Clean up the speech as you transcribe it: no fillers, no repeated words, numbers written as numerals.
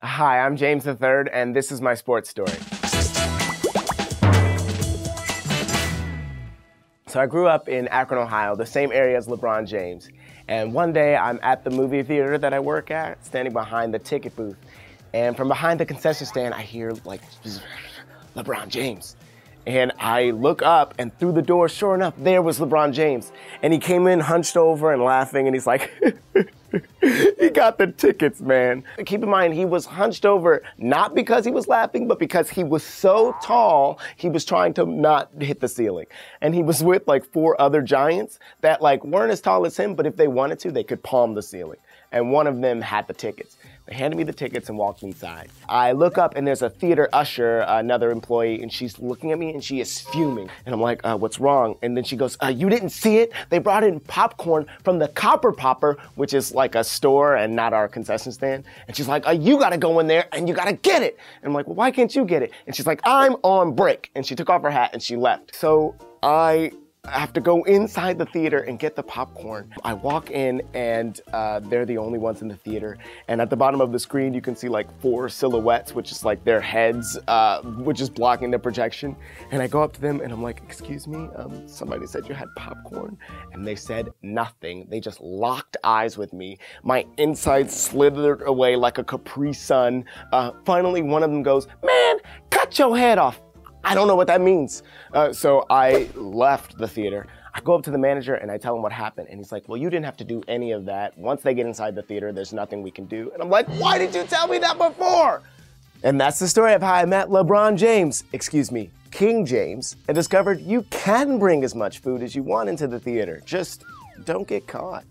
Hi, I'm James III, and this is my sports story. So I grew up in Akron, Ohio, the same area as LeBron James. And one day I'm at the movie theater that I work at, standing behind the ticket booth. And from behind the concession stand, I hear like, LeBron James. And I look up, and through the door, sure enough, there was LeBron James. And he came in hunched over and laughing, and he's like, he got the tickets, man. Keep in mind, he was hunched over not because he was laughing, but because he was so tall, he was trying to not hit the ceiling. And he was with like 4 other giants that like weren't as tall as him, but if they wanted to, they could palm the ceiling. And one of them had the tickets. They handed me the tickets and walked inside. I look up and there's a theater usher, another employee, and she's looking at me and she is fuming. And I'm like, what's wrong? And then she goes, you didn't see it? They brought in popcorn from the Copper Popper, which is like a store and not our concession stand. And she's like, you gotta go in there and you gotta get it. And I'm like, well, why can't you get it? And she's like, I'm on break. And she took off her hat and she left. So I have to go inside the theater and get the popcorn. I walk in and they're the only ones in the theater. And at the bottom of the screen, you can see like 4 silhouettes, which is like their heads, which is blocking the projection. And I go up to them and I'm like, excuse me, somebody said you had popcorn. And they said nothing. They just locked eyes with me. My insides slithered away like a Capri Sun. Finally, one of them goes, man, cut your head off. I don't know what that means. So I left the theater. I go up to the manager and I tell him what happened. And he's like, well, you didn't have to do any of that. Once they get inside the theater, there's nothing we can do. And I'm like, why did you tell me that before? And that's the story of how I met LeBron James, excuse me, King James, and discovered you can bring as much food as you want into the theater. Just don't get caught.